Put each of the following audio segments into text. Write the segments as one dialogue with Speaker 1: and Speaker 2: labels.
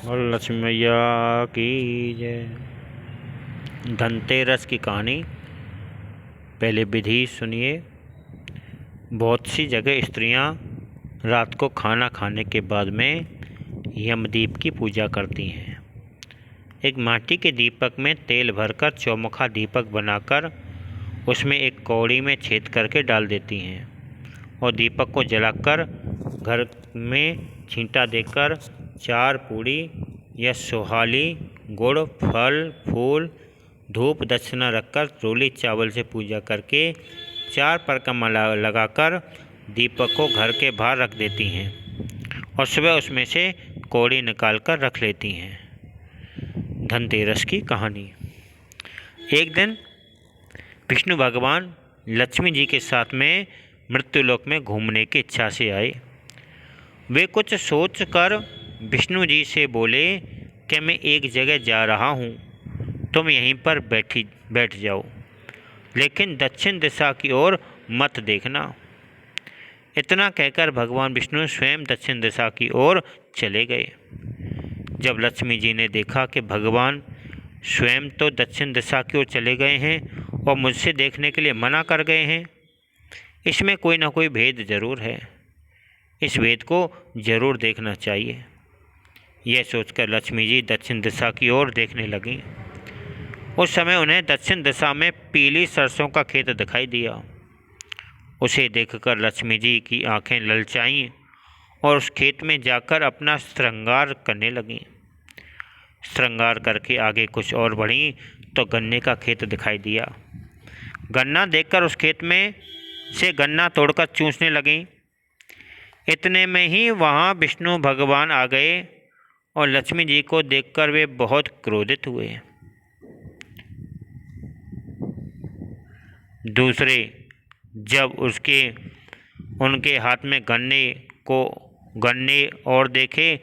Speaker 1: और लक्ष्मी मैया की जय। धनतेरस की कहानी। पहले विधि सुनिए। बहुत सी जगह स्त्रियां रात को खाना खाने के बाद में यमदीप की पूजा करती हैं। एक माटी के दीपक में तेल भरकर चौमुखा दीपक बनाकर उसमें एक कौड़ी में छेद करके डाल देती हैं और दीपक को जलाकर घर में छींटा देकर 4 पूड़ी या सुहाली, गुड़, फल फूल, धूप दक्षिणा रखकर रोली चावल से पूजा करके 4 परिक्रमा लगाकर दीपक को घर के बाहर रख देती हैं और सुबह उसमें से कौड़ी निकाल कर रख लेती हैं। धनतेरस की कहानी। एक दिन विष्णु भगवान लक्ष्मी जी के साथ में मृत्युलोक में घूमने की इच्छा से आए। वे कुछ सोचकर विष्णु जी से बोले कि मैं एक जगह जा रहा हूँ, तुम यहीं पर बैठ जाओ, लेकिन दक्षिण दिशा की ओर मत देखना। इतना कहकर भगवान विष्णु स्वयं दक्षिण दिशा की ओर चले गए। जब लक्ष्मी जी ने देखा कि भगवान स्वयं तो दक्षिण दिशा की ओर चले गए हैं और मुझसे देखने के लिए मना कर गए हैं, इसमें कोई ना कोई भेद जरूर है, इस भेद को जरूर देखना चाहिए। यह सोचकर लक्ष्मी जी दक्षिण दिशा की ओर देखने लगीं। उस समय उन्हें दक्षिण दिशा में पीली सरसों का खेत दिखाई दिया। उसे देखकर लक्ष्मी जी की आंखें ललचाईं और उस खेत में जाकर अपना श्रृंगार करने लगीं। श्रृंगार करके आगे कुछ और बढ़ीं तो गन्ने का खेत दिखाई दिया। गन्ना देखकर उस खेत में से गन्ना तोड़कर चूसने लगीं। इतने में ही वहाँ विष्णु भगवान आ गए और लक्ष्मी जी को देखकर वे बहुत क्रोधित हुए। दूसरे जब उनके हाथ में गन्ने और देखे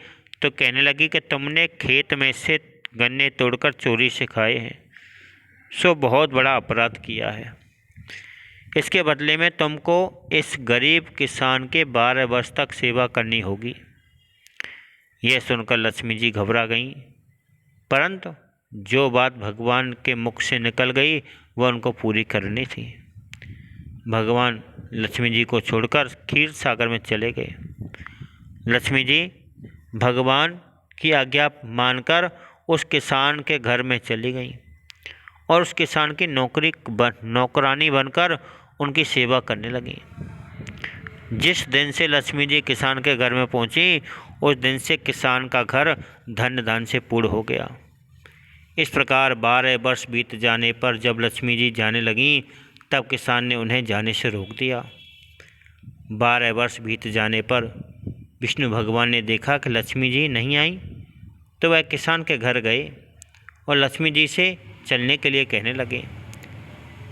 Speaker 1: तो कहने लगी कि तुमने खेत में से गन्ने तोड़कर चोरी से खाए हैं, सो बहुत बड़ा अपराध किया है। इसके बदले में तुमको इस गरीब किसान के 12 वर्ष तक सेवा करनी होगी। यह सुनकर लक्ष्मी जी घबरा गईं, परंतु जो बात भगवान के मुख से निकल गई वह उनको पूरी करनी थी। भगवान लक्ष्मी जी को छोड़कर क्षीर सागर में चले गए। लक्ष्मी जी भगवान की आज्ञा मानकर उस किसान के घर में चली गईं और उस किसान की नौकरानी बनकर उनकी सेवा करने लगीं। जिस दिन से लक्ष्मी जी किसान के घर में पहुंची, उस दिन से किसान का घर धन धान से पूर्ण हो गया। इस प्रकार 12 वर्ष बीत जाने पर जब लक्ष्मी जी जाने लगीं, तब किसान ने उन्हें जाने से रोक दिया। 12 वर्ष बीत जाने पर विष्णु भगवान ने देखा कि लक्ष्मी जी नहीं आई, तो वह किसान के घर गए और लक्ष्मी जी से चलने के लिए कहने लगे,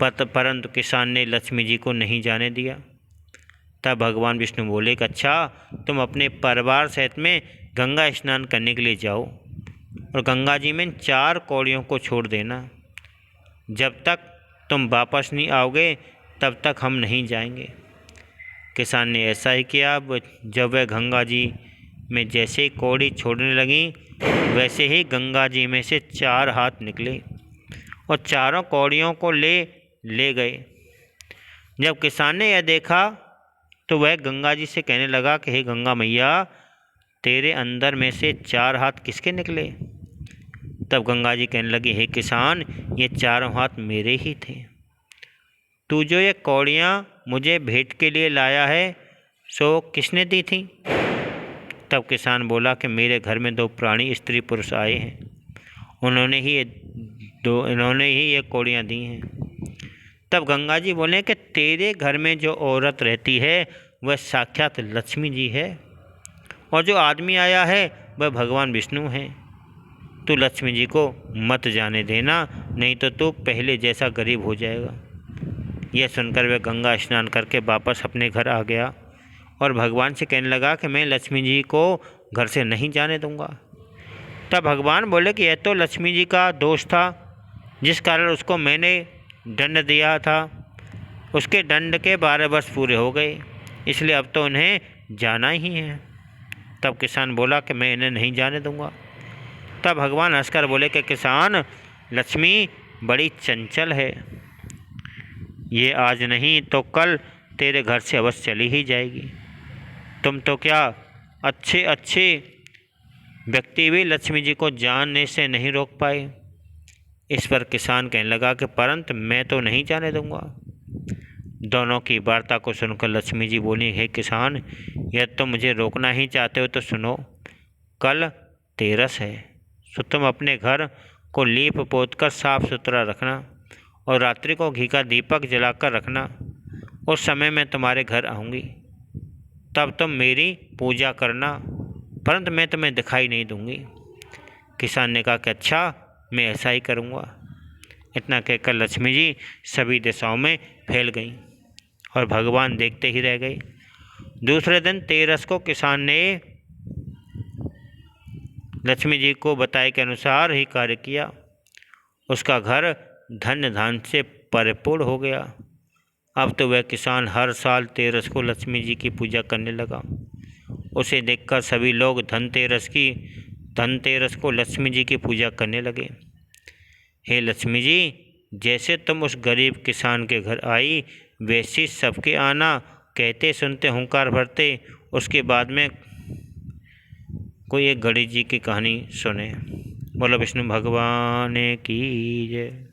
Speaker 1: परंतु किसान ने लक्ष्मी जी को नहीं जाने दिया। तब भगवान विष्णु बोले कि अच्छा, तुम अपने परिवार सहित में गंगा स्नान करने के लिए जाओ और गंगा जी में 4 कौड़ियों को छोड़ देना। जब तक तुम वापस नहीं आओगे तब तक हम नहीं जाएंगे। किसान ने ऐसा ही किया। जब वह गंगा जी में जैसे ही कौड़ी छोड़ने लगी, वैसे ही गंगा जी में से 4 हाथ निकले और चारों कौड़ियों को ले गए। जब किसान ने यह देखा तो वह गंगा जी से कहने लगा कि हे गंगा मैया, तेरे अंदर में से 4 हाथ किसके निकले? तब गंगा जी कहने लगी, हे किसान, ये 4 हाथ मेरे ही थे। तू जो ये कौड़ियाँ मुझे भेंट के लिए लाया है, सो किसने दी थी? तब किसान बोला कि मेरे घर में 2 प्राणी स्त्री पुरुष आए हैं, इन्होंने ही ये कौड़ियाँ दी हैं। तब गंगा जी बोले कि तेरे घर में जो औरत रहती है वह साक्षात लक्ष्मी जी है और जो आदमी आया है वह भगवान विष्णु है। तू लक्ष्मी जी को मत जाने देना, नहीं तो तू पहले जैसा गरीब हो जाएगा। यह सुनकर वह गंगा स्नान करके वापस अपने घर आ गया और भगवान से कहने लगा कि मैं लक्ष्मी जी को घर से नहीं जाने दूंगा। तब भगवान बोले कि यह तो लक्ष्मी जी का दोष था, जिस कारण उसको मैंने दंड दिया था। उसके दंड के 12 वर्ष पूरे हो गए, इसलिए अब तो उन्हें जाना ही है। तब किसान बोला कि मैं इन्हें नहीं जाने दूंगा। तब भगवान हंसकर बोले कि किसान, लक्ष्मी बड़ी चंचल है, ये आज नहीं तो कल तेरे घर से अवश्य चली ही जाएगी। तुम तो क्या अच्छे अच्छे व्यक्ति भी लक्ष्मी जी को जानने से नहीं रोक पाए। इस पर किसान कहने लगा कि परंतु मैं तो नहीं जाने दूंगा। दोनों की वार्ता को सुनकर लक्ष्मी जी बोली, हे किसान, यदि तुम मुझे रोकना ही चाहते हो तो सुनो, कल तेरस है, तो तुम अपने घर को लीप पोत कर साफ सुथरा रखना और रात्रि को घी का दीपक जलाकर रखना। उस समय मैं तुम्हारे घर आऊँगी, तब तुम मेरी पूजा करना, परंतु मैं तुम्हें दिखाई नहीं दूंगी। किसान ने कहा कि अच्छा, मैं ऐसा ही करूँगा। इतना कहकर लक्ष्मी जी सभी दिशाओं में फैल गईं और भगवान देखते ही रह गए। दूसरे दिन तेरस को किसान ने लक्ष्मी जी को बताए के अनुसार ही कार्य किया। उसका घर धन धान से परिपूर्ण हो गया। अब तो वह किसान हर साल तेरस को लक्ष्मी जी की पूजा करने लगा। उसे देखकर सभी लोग धनतेरस को लक्ष्मी जी की पूजा करने लगे। हे लक्ष्मी जी, जैसे तुम उस गरीब किसान के घर आई, वैसे सबके आना, कहते सुनते हुंकार भरते। उसके बाद में कोई एक गणेश जी की कहानी सुने। बोलो विष्णु भगवान की जय।